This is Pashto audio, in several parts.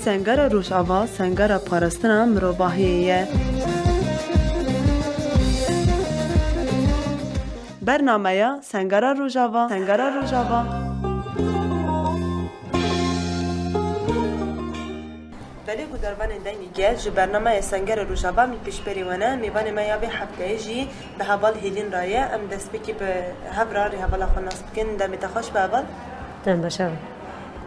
سنگara Rojava sengera parastina mirovahiyê ye. Bernameya Sengera Rojava. Belê ku dervanên dengê gel ji bernameya Sengera Rojava mî pêşberî mêvanê me ya vê hefteyê jî bi heval hêlîn ra ye. Em destpêkî bi hev ra rêhevala xwe nas bikin. Demê te xweş bi heval? Dem başa.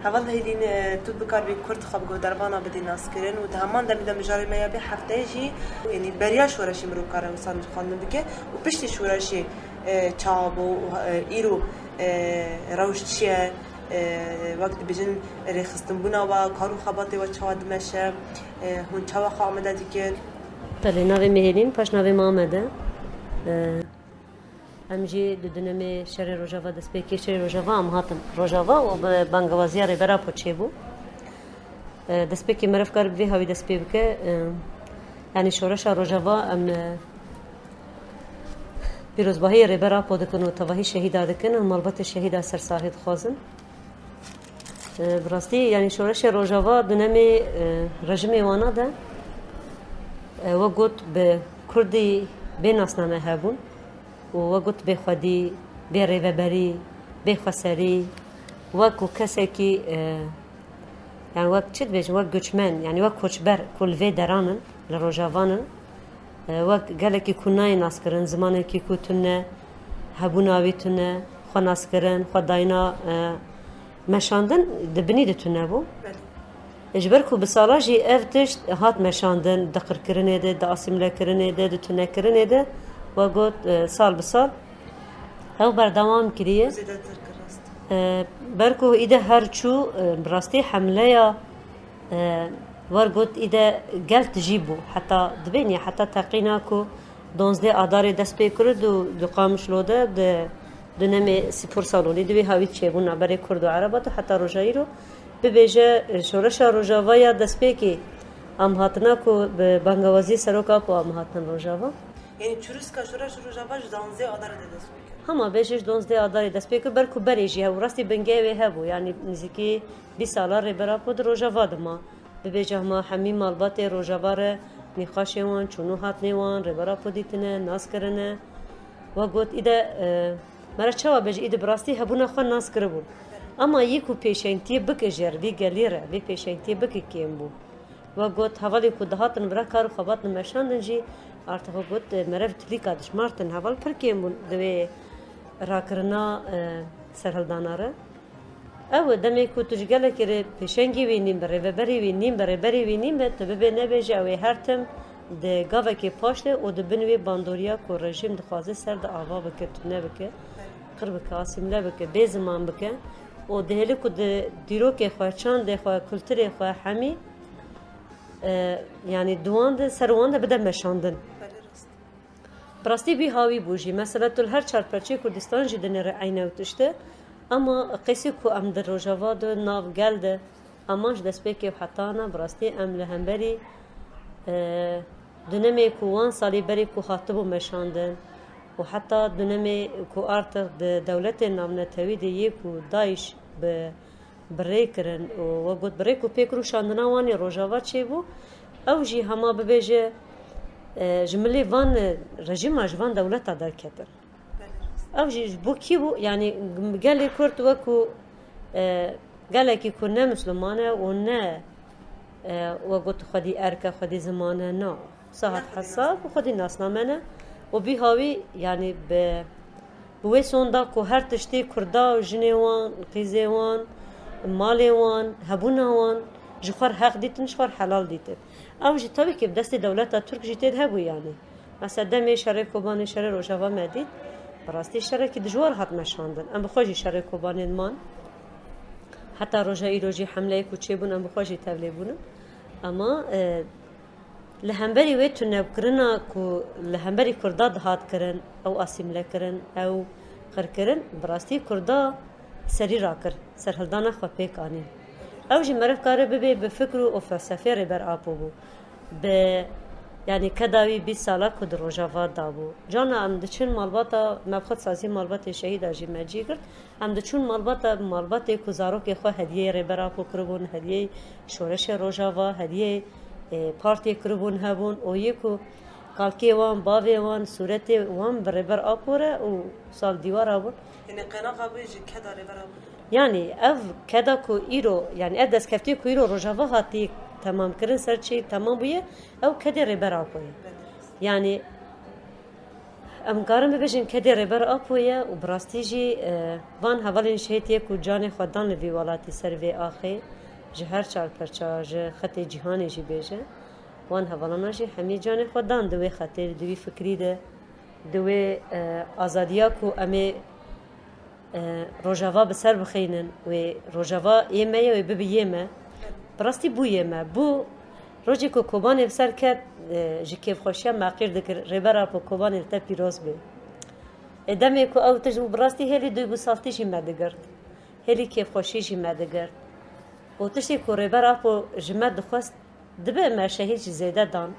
Heval hêlîn tu bikar vê Kurd xwe bi godervana bidî naskirin û di heman demê de mijarê me ya vê hefteyê jî yanî beriya şoreşê mirov kare wisan xwendin bike û piştî şoreşê çavabû îro rewş çi ye wek dibêjin rêxistinbûna we kar û xebatê we çawa dimeşe hûn çawa xwe amade dikin. Belê navê me hêlîn paş navê me Amede. Em jî di dînemê şerê Rojava destpêkê şerê Rojava em hatin Rojava û bi bangewaziya rêbera Poçêbû. Destpêkê meriv kar bi vê hawî dest pê bike yanî şoreşa Rojava em pîrozbahiyê rêbera Po dikin û tevahî şehîda dikin û malbatê şehîda sersahî dixwazin. Bi rastî yanî şoreşê Rojava dînemê rejimê wana de we got bi Kurdî bê nasname hebûn û we got bê xwedî, bê rêveberî, bê xweserî wekû kesekî yani wek çi dibêjin wek göçmen yani wek koçber ku li vê deran in li Rojavan in wek gelekî ku nayê naskirin zimanekî ku tune hebûna wî tune xwe naskirin xwe dayîna meşandin dibinî de tune bû. Ji ber ku bi sala jî ev tişt hat meşandin di qirkirinê de di asîmlekirinê de di tunekirinê de we got sal bi sal ew berdewam kiriye. Ber ku îde her çû bi rastî hemleya wergot îde gel tijî bû heta dibêniye heta teqîna ku 12 adarê dest pê kirid û di Qamişlo de di dînemê sîpor salonî di vê hawî çêbûn berê Kurd û Ereba de heta rojayîro bibêje şoreşa Rojavaya destpêkê em hatina ku bi bangewazî seroka Po em hatin Rojava. Yani çürüska şoreş Rojava ji 12 adarê de dest pê kir. Hema bêje ji 12 adarê dest pê kir ber ku berê jî hev rastî bingehê wê hebû yani nizîkî 20 sala rêbera Po di Rojava dima. Bibêje hema hemî malbatê Rojava re nîxaşê wan çûnû hatnê wan rêbera Po dîtine nas kirine we got îde mere çawa bêje îde bi rastî hebûna xwe nas kiribûn. Ama yî ku pêşengtiyê bikijêr vî gelê re vê pêşengtiyê bikikêm bû. We got hevalê ku dihatin vira kar û xebatin meşandin jî artık we got merev tilîka dijmartin heval pir kêm bûn di vê rakirina serhildana re. Ew demê ku tu ji gelekê re pêşengî wînîn bi rêveberî wînîn bi rêberî wînîn be tu bibe nebêje ew ê her tim di gavekê paş de û di bin wê bandoriya ku rejim dixwaze ser de ava bike tune bike qir bike asîmle bike bê ziman bike û dihêlî ku di dîrokê xwe çandê xwe kulturê xwe hemî yani duwan de ser wan de bide meşandin. Bi rastî vî hawî bû jî mesela tu her çarperçeyê Kurdistan jî dinêre eynew tişte ama qesî ku em di Rojava de nav gel de eman ji destpêkê hetana bi rastî em li hemberî dînemê ku wan salî berî ku hatibû meşandin û heta dînemê ku artık di dewletên navnetewî de yê ku Daeş bi birê kirin û we got birê ku pê kir û şandina wanê Rojava çêbû ew jî hema bibêje ji milê van rejîma ji van dewleta derketin. Ew jî ji bo kî bû yani gelê Kurd wekû gelekî ku ne Müslüman e û ne we got xwedî erk e xwedî ziman e na sahat hesab û xwedî nasname ne û bî hawî yani bi wê sonda ku her tiştê Kurda û jinê wan qîzê wan malê wan hebûna wan ji xwe heq dîtin ji xwe helal dîtin. Ew jî tabii ki bi destê dewleta Türk jî tê de hebû yani. Mesela demê şerê Kobanê şerê Rojava me dît bi rastî şerekî dijwar hat meşandin. Em bi xwe jî şerê Kobanên man heta roja îro jî hemleyê ku çêbûn em bi xwe jî tevlê bûnin. Ama li hemberî wê tunevkirina ku li hemberî Kurda dihat kirin ew asîmle kirin ew qirkirin bi rastî Kurda serî rakir serhildana xwe pêk anîn. Ew jî meriv kare bibe bi fikr û felsefê rêber apû bû. Bi يعني كداوي 20 سالا كد روجافا دابو جانا ام دچن مالباتا مبخت سازي مالبات شهيد اجي ماجي کرد ام دچون مالبات کوزارو که خو هدیه ربرا کو کربون هدیه شورش روجافا هدیه پارتی کربون هبون او یکو کالکی وان باوی وان صورت وان بربر اپوره او سال دیوار ابون يعني قناقه بيجي كذا ربرا يعني اف كذا كو ايرو يعني ادس كفتي كو ايرو روجافا هاتي تمام کرن سرچی تمام بویه او کدی ربر آپویه يعني امکارم ببیشیم کدی ربر آپویه و براستیجی وان حوالین شهیتیه کو جان خودان لوی ولاتی سر وی آخی جهر چار پرچا جه خط جهانی جی بیجه وان حوالانا جی همی جان خودان دوی خطر دوی فکری ده دوی آزادیا کو امی روجاوا بسر بخینن و روجاوا ایمه و ببی ایمه براستی بویه ما بو روزی که کوبانی بسر کرد جکیف خوشیم ماقیر دکر ربرا پو کوبانی تا پیروز بی ادامه کو او تجربه براستی هلی دوی گسالتی جی مدگرد هلی کیف خوشی جی مدگرد و تشتی کو ربرا پو جمد دخواست دبه ما شهید جی زیده دان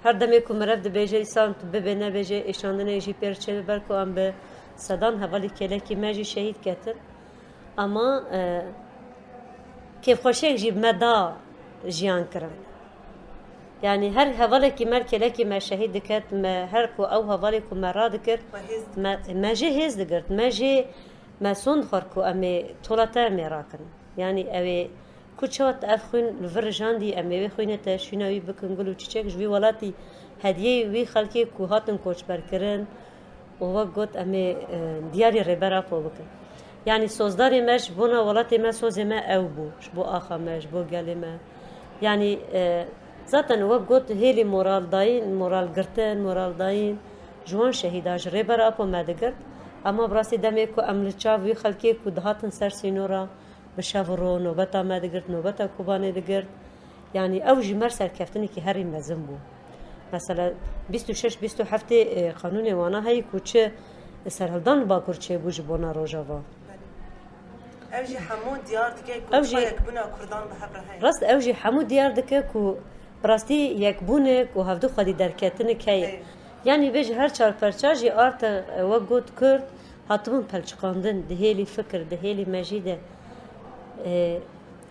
هر دمی کو مرد بیجه ایسان تو ببه نبیجه ایشاندنه جی پرچه ببر کو ام به صدان حوالی کلکی مجی شهید کتر اما كيف خوشيك جيب مدى جيان كرم يعني هر هوالك مركلك ما شهيد دكت ما هركو او هوالك ما رادكر ما جي هيز دكرت ما جي ما سون خركو امي طولتا ميراكن يعني اوي كوچوت افخون الفرجان دي امي خوينه شناوي بكنغلو تشيك جوي ولاتي هديه وي خلكي كو هاتن كوچ بركرن ووقت امي دياري ربرا بوبك يعني سوزداري مش بونا ولاتي ما سوزي ما او بو شبو اخا مش بو قالي ما يعني ذاتا وقت هيلي مورال داين مورال قرتن مورال داين جوان شهيدا جريبر ابو ما دقرت اما براسي دميكو املتشافي خلكي كو دهاتن سر سينورا بشافرو نوبتا ما دقرت نوبتا كوباني دقرت يعني اوجي مرسل كفتني كي هري مزنبو مثلا 26 27 قانون وانا هي كوچه سرهلدان باكور چه بوج بونا روجاوا اوجي حمود ديار دكه اوجي يكبنا كردان بحبر هاي راست اوجي حمود ديار دكه كو براستي يكبونك و هفدو خدي دركتنك هي يعني بيج هر چار پرچاجي ارت وقت كرد هاتبون پلچقاندن دهيلي فكر دهيلي مجيده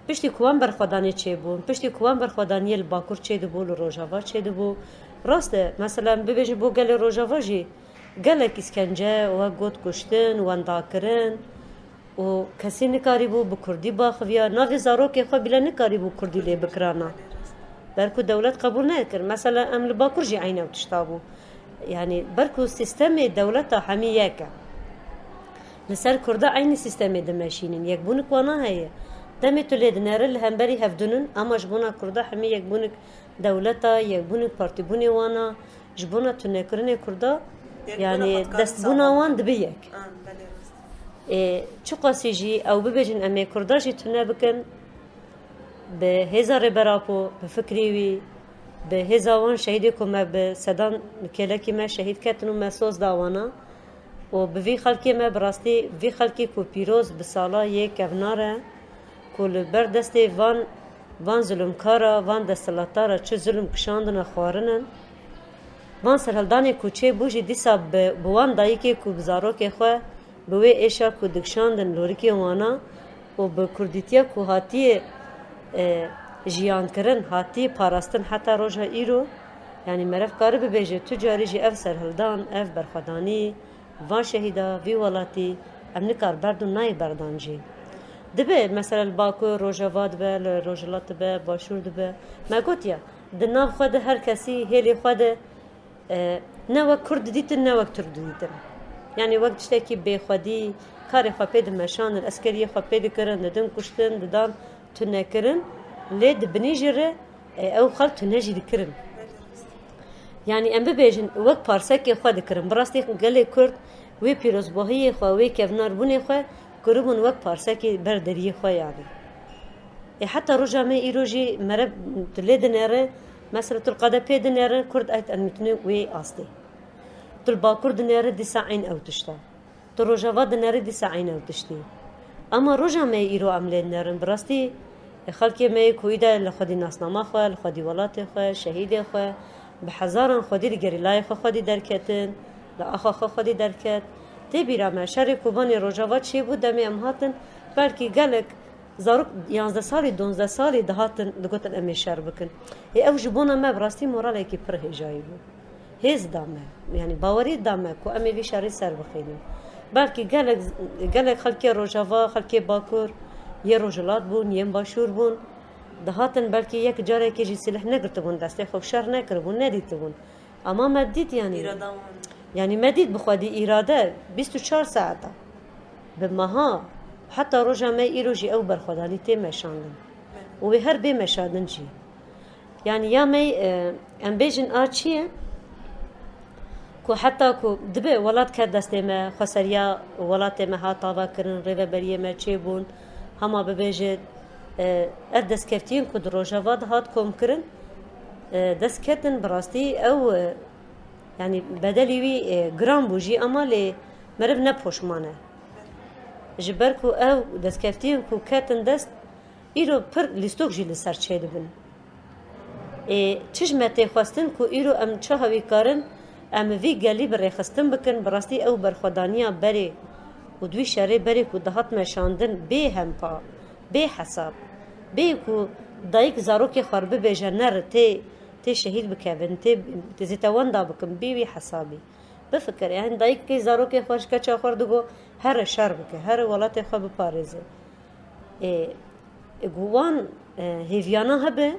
پشتی کوان برخوادانی چه بون پشتی کوان برخوادانی الباکور چه دبو روجاوا چه دبو راست مثلا ببیج بو گل روجاوا جی گلک اسکنجه و گوت کشتن و انداکرن و کسی نکاری بو بکردی باخویا ناوی زارو که خو بلا نکاری بو کردی لی بکرانا برکو دولت قبول نکر مثلا امل باکور جی عینه و تشتابو يعني بركو سيستم دولة حمية لسر كردا عين سيستم دمشينين يكبونك وانا هي دمي تولد نار الهمبري هفدنن اما جبونا كردا حمية يكبونك دولة يكبونك بارتيبوني وانا جبونا تنكرني كردا يعني دستبونا وان دبيك چو قاسيجي او ببجن امي كردا جي تنبكن بهزار برابو بفكريوي بهزاوان شهيدي كما بسدان كلاكي ما شهيد كاتنو ما سوز داوانا و بفي خلقي ما براستي في خلقي كو بيروز بسالا يك افناره كل بردستي وان ظلم كارا وان دستلاتارا چه ظلم كشاندنا خوارنن وان سرهلداني كو چه بوجي ديسا بوان دايكي كو بزارو كي خو بوي ايشا كو دكشاندن لوريكي وانا و بكرديتيا كو هاتي جیان کردن هاتی پاراستن حتی روزها ایرو یعنی مرف کاری ببیجه تجاری جی اف سرهلدان اف برخدانی وان شهیدا وی ولاتی امن کار بردون نای بردانجی دبه مثلا باکو روزها دبه روزلات دبه باشور دبه ما گوتیا دناب خود هر کسی هلی خود نه وقت کرد دیتن نه وقت ترک دیتن یعنی وقت شتی به خودی کاری خپید مشان اسکری خپید کردن دادن کشتن دادن تنکرن لید بنیجره او خلط نجی دکرن یعنی ام ببیجن وقت پارسه که خود دکرن براستی گله کرد وی پیروزباهی خو وی کفنار بونه خو کربون وقت پارسه که بردری خو یعنی حتی روزا می ایروجی مرب تلید نره مثلا تل قدا پید نره کرد ایت انمتنی وی آستی تل با کرد نره دیساین او تشتا تل روزا ود نره دیساین او تشتی اما روزا می ایرو عمل نرن براستی خلکی می کویده لخودی ناسنامه خو لخودی ولات خو شهید خو به هزاران خودی گریلای خودی درکتن لاخ خودی درکت تی بیرام شر کوبانی روجاوا چی بود دمی ام هاتن بلکی گلک زاروک 11 سالی 12 سالی دهاتن دگوتن امی شر بکن ای او جبونا ما براستی مورال کی پر هجایی بود هیز دامه یعنی باوری دامه کو امی وی شری سر بخینه بلکی گلک خلکی روجاوا خلکی باکور یه روجلات بون یه باشور بون دهاتن بلکی یک جاره که جی سلاح نگرت بون دسته خوب شر نکر بون ندیت بون اما مدید یعنی مدید بخوادی اراده 24 ساعته به ماها حتی روزا ما ایروجی او برخودانی تی مشاندن و به هر بی مشاندن جی یعنی یا می ام بیجن آچیه کو حتی کو دبه ولات کرد دسته ما خسریا ولات ما ها طابا کرن ریو بریه ما چی بون هما ببیجد دست کفتین کو دروجا واد هات کم کرن دست کتن براستی او يعني بدلي وي جرام بوجي اما لي مرب نبوشمانه جبركو او دسكفتين كو كاتن دست ايرو پر لستوك جي لسر چه دبن چش متي خواستن كو ايرو ام چهوي كارن ام في گلي بر خستن بكن براستي او برخدانيا بري ودوي شري بري كو دهات مشاندن بي هم پا بي حساب بي كو دايك زاروكي خرب بجنر تي شهيد بكابن تي زيتوان دا بكم بيوي حسابي بفكر يعني دايك كي زاروكي خوش كچا خردگو هر شر بك هر ولات خو بپاريزه گوان هيفيانا هبه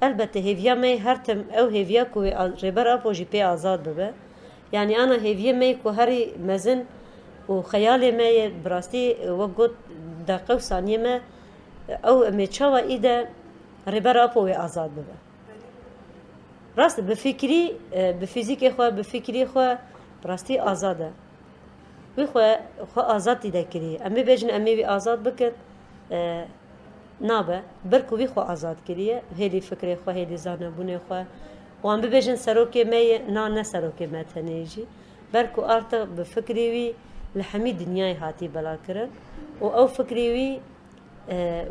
البته هيفيا مي هرتم او هيفيا كو ريبر ابو جي بي آزاد ببه يعني انا هيفيا مي كو هري مزن وخيالي مي براستي وقت دقيقه وثانيه ما او ميچوا ايده ريبر ابو آزاد ببه راست بفکری بفیزیک خو بفکری خو راستی آزاده وی خو آزاد دیده کری امی بجن امی وی آزاد بکن نابه برکو وی خو آزاد کریه هلی فکری خو هلی زانه بونه خو و ام بجن سروکی می نه سروکی متنیجی برکو ارتا بفکری وی لحمی دنیای هاتی بلا کرن و او فکری وی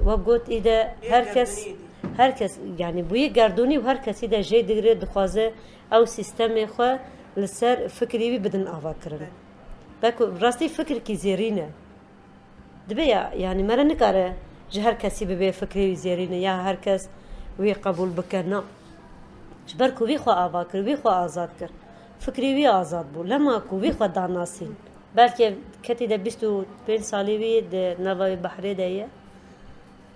وقت ایده هر کس يعني بوي گردوني وهر کسی ده جي دگره دخوازه او سيستم خو لسر فكري بي بدن آوا کرن باكو راستي فكر كي زيرينه دبيا يعني مرة نكاره جه هر کسی ببي فكري زيرينه يا هر کس وي قبول بكنا جبركو بي خو آوا كر بي خو آزاد كر فكري بي آزاد بو لما كو بي خو داناسين بلکه کتی ده 25 سالی بي ده نوای بحری ده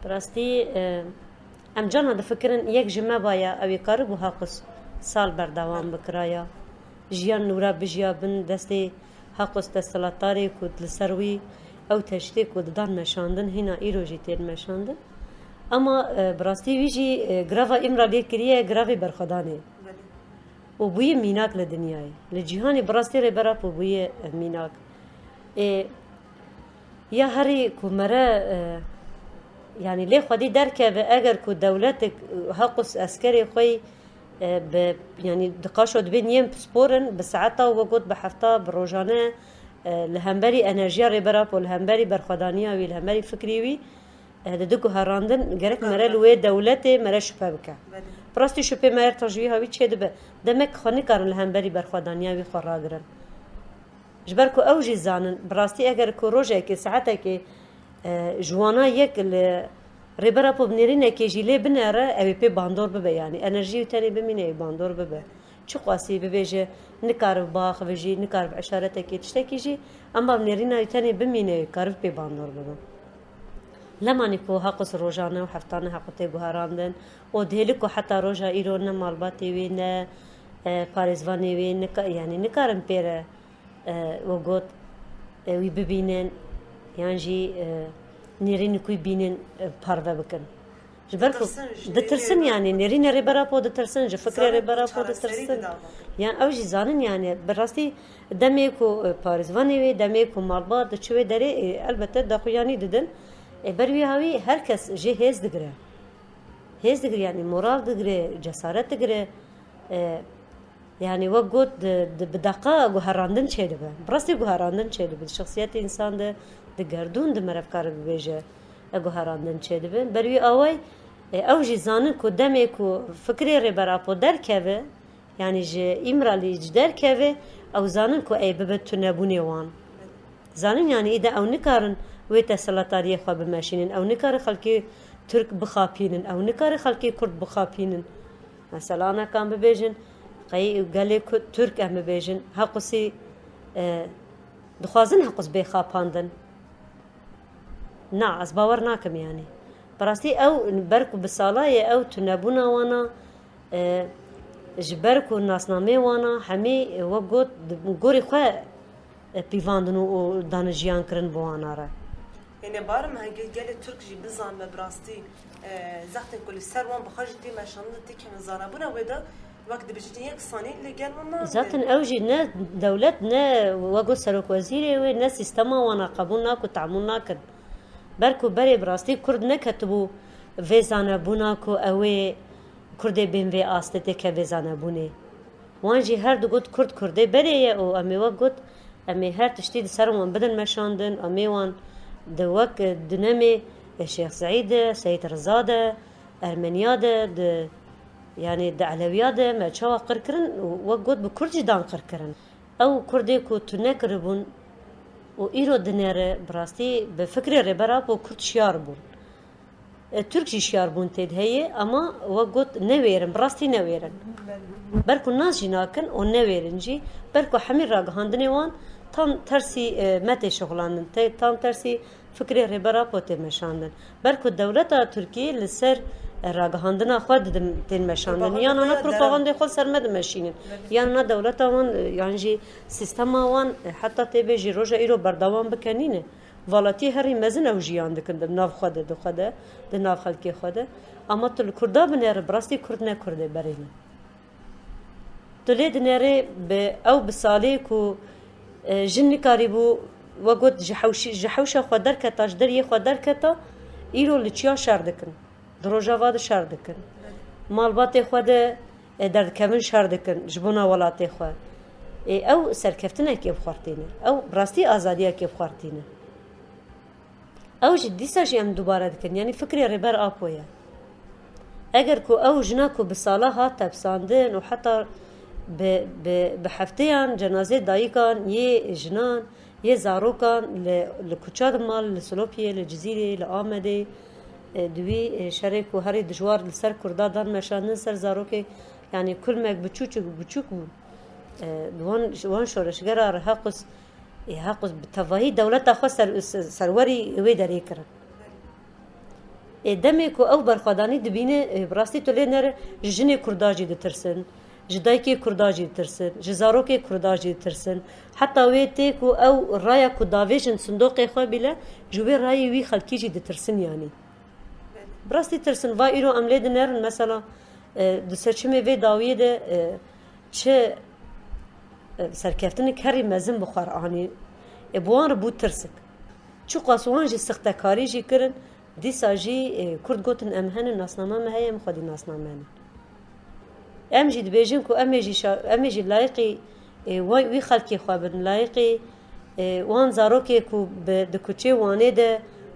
راستي ام جانا ده فکرن یک جمعه بایا اوی کارو بو حقس سال بردوام بکرایا جیان نورا بجیا بن دستی حقس دستلاتاری کود لسروی او تشتی کود دان مشاندن هینا ایروجی تیر مشاندن اما براستی ویجی گراوا امرا لی کریه گراوی برخدانه و بوی میناک لدنیای لجیهانی براستی ری برا پو بوی میناک یا هری کمره يعني ليه خدي دركه بأجر كو دولتك حقس عسكري خوي يعني دقاشود بين يم سبورن بساعتها وقت بحفتا بروجانه لهمبري انرژيا ريبراب والهمبري برخدانيه والهمبري فكريوي ددكو هراندن جرك مرل وي دولته مرش بابكا براستي شوبي ماير تجوي هاوي تشد دمك خني كارن الهمبري برخدانيه وي خراغرن جبركو اوجي زانن براستي اگر كو روجه كي ساعتها كي جوانا یک ربرا پوبنیرینه که جیله بنره اوی پی باندور ببه یعنی انرژی تانی بمینه باندور ببه چه قاسی ببیجه نکارب باخ وجی نکارب اشارته کی تشتکی جی اما بنیرینه تانی بمینه کارب پی باندور ببه لما نکو حقس روزانه و هفتانه حقته گهراندن و دهلیکو حتی روزا ایران مالباتی وی نه پاریزوانی وی نک یعنی نکارم پیره وقت وی ببینن يعني نيرين كوي بينن بارفا بكن جبركو دترسن يعني نيرين ريبرا بو دترسن جو فكره ريبرا بو دترسن يعني اوجي زانن يعني براستي دميكو باريزواني وي دميكو مالبا دچوي دري البته دخوياني ددن بروي هاوي هر کس جه هز دگره يعني مورال دگره جسارت دگره يعني وقت بدقة جهراندن شيء ده براستي جهراندن شيء ده بالشخصيات إنسان ده دقردون ده مرف كار بيجه اگو هراندن چه دبن بروی آوای او جی زانن کو دمه کو فکری ربرا پو در کهوه یعنی جی امرالی جی در کهوه او زانن کو ای ببت تو نبونی وان زانن یعنی ایده او نکارن وی تسلطاریه خواه بماشینن او نکار خلکی ترک بخاپینن او نکار خلکی کرد بخاپینن مثلا انا کام ببیجن قی گلی ترک ام ببیجن حقوسی دخوازن حقوس بخاپاندن نا از باور ناکم یعنی براستی او برکو بسالای او تنبونا وانا جبرکو ناسنامه وانا همی وگوت گوری خواه پیواندن و دانجیان کرن بوانا را یعنی بارم هنگی گلی ترک جی بزان براستی زخت کلی سر وان بخواجی دی مشانده تی که مزانه بونه ویدا وقت بجتی یک ثانی لگل ونا ذاتن اوجی نه دولت نه وگو سروک وزیره و نه سیستما وانا قبول ناکو تعمل ناکد برکو بری براستی کرد نکتبو ویزانه بونا کو اوی کرده بین وی آسته که ویزانه بونه وانجی هر دو گوت کرده بریه او امی وقت گوت امی هر تشتی سرمان بدن مشاندن امی وان دو وقت دنمی شیخ سعید سید رزاده ارمنیا ده يعني د علويات ما تشوا قركرن وقود بكرجي دان قركرن او كردي كو تنكربون و ايرو دنيره براستي بفكر ربرا بو كرد شياربون تركي شياربون تد هي اما وقود نويرن براستي نويرن بركو الناس جناكن و نويرنجي بركو حمير راغ هاندني وان تام ترسي متى شغلاندن تام ترسي فكر ربرا بو تمشاندن بركو دولتا تركي لسر راگهاندن خود دین مشاندن یا نه پروپاگاندا خود سرمد ماشینن یا نه دولت آوان یعنی سیستم آوان حتی تبه جیروجا ایرو بردوام بکنینه والاتی هری مزن او جیان دکند ناف خود دو خود د ناف خلکی خود اما تل کردا بنر براستی کرد نه کرده برینه تلید نره به او بساله کو جن کاریبو وقت جحوش خود در کتاج در یه خود در کتا ایرو لچیا شر دکن دروجاواد شر دکن مالبات خود در کمن شر دکن جبونا ولات خود او سرکفتنه که بخورتینه او براستی آزادیه که بخورتینه او جدی ساجی ام دوباره دکن یعنی فکری ربر آپویا اگر کو او جنا کو بساله هات تبساندن و حتی به هفتهان جنازه دایکان یه جنان یه زاروکان لکوچاد مال لسلوپیه لجزیره لآمده دوی شرک و هری دجوار لسر کردا دان مشاندن سر زاروکه یعنی کل مک بچوک بود وان شورشگرا حقوس بتوهی دولت خو سروری وی دری کرد دمه کو او برخوادانی دبینه براستی تولی نر جنی کرداجی دترسن جدایکی کرداجی دترسن جزاروکی کرداجی دترسن حتی وی تی کو او رایا کو داویجن صندوق خو بیله جوی رای وی خلکی جی دترسن یعنی براستی ترسن و ایرو عمله دنرن مثلا دو سرچمه وی داویه ده چه سرکفتن کاری مزن بخور آنی بوان رو بود ترسک چو قاسوان جی سختکاری جی کرن دی ساجی کرد گوتن امهن ناسنامه مهیم خودی ناسنامه ام جی دبیجن کو ام جی لایقی وی خلکی خوابن لایقی وان زاروکی کو د کوچه وانه ده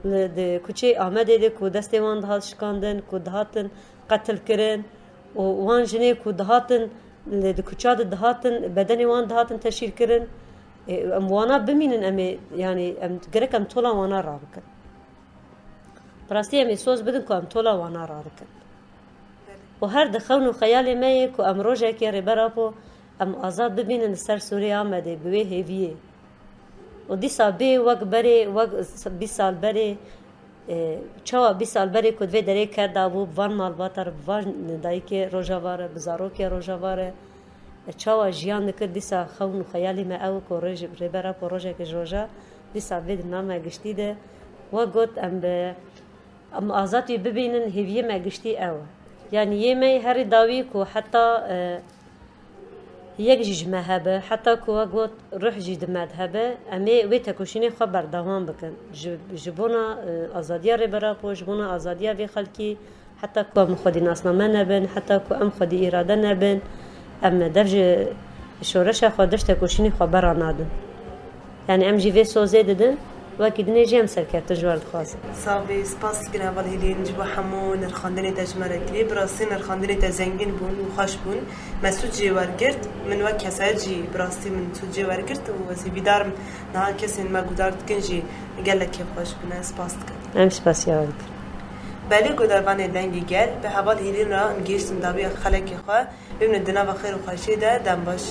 د کوچه آمده ده کو دسته وان دهات شکاندن کو دهاتن قتل کرن و وان جنه کو دهاتن د کوچه دهاتن بدن وان دهاتن تشیر کرن ام وانا بمینن ام یعنی ام گرک ام تولا وانا را بکن براستی ام سوز بدن کو ام تولا وانا را بکن و هر دخون و خیال مایه کو ام روزه که ربرا پو ام آزاد ببینن سر سوریه آمده بوی هیویه و دی سال بی وقت بری وقت 20 سال بری چوا 20 سال بری کد وی دری کرد آبو وان مالباتر وان ندایی که روزاواره بزارو که روزاواره چوا جیان نکرد دی سال خون و خیالی ما او که ربرا پو روزه که روزا دی سال بی نامه گشتی ده و گفت ام آزادی ببینن هیویه ما گشتی او یعنی یه می هر داوی که حتی یک جیج مهبه حتی که وقت روح جید مذهبه امی وی تکوشینی خبر دوام بکن جبونا آزادیا ربرا پو جبونا آزادیا وی خلکی حتی که ام خودی ناسنامه نبن حتی که ام خودی اراده نبن ام دفج شورش خودش تکوشینی خبر آنادن یعنی ام جیوی سوزه دادن وکی دنیا جیم سرکت جوار خواست. صافي سپاس كنا والهيلين جبوا حمون الخاندني تجمرة كلي براستين الخاندني تزنجين بون وخاش بون مسود جوار قرت من وقت كساجي براستي من سود جوار قرت وزي بدارم نها كسين ما قدرت كنجي قال لك كيف خوش بنا سپاس كن. ام سپاس یاد. بله قدربان دنگی گل به حوال هیلین را انگیشتن دابی خلک خواه ببینید دنا و خیر و خوشی ده دم باش.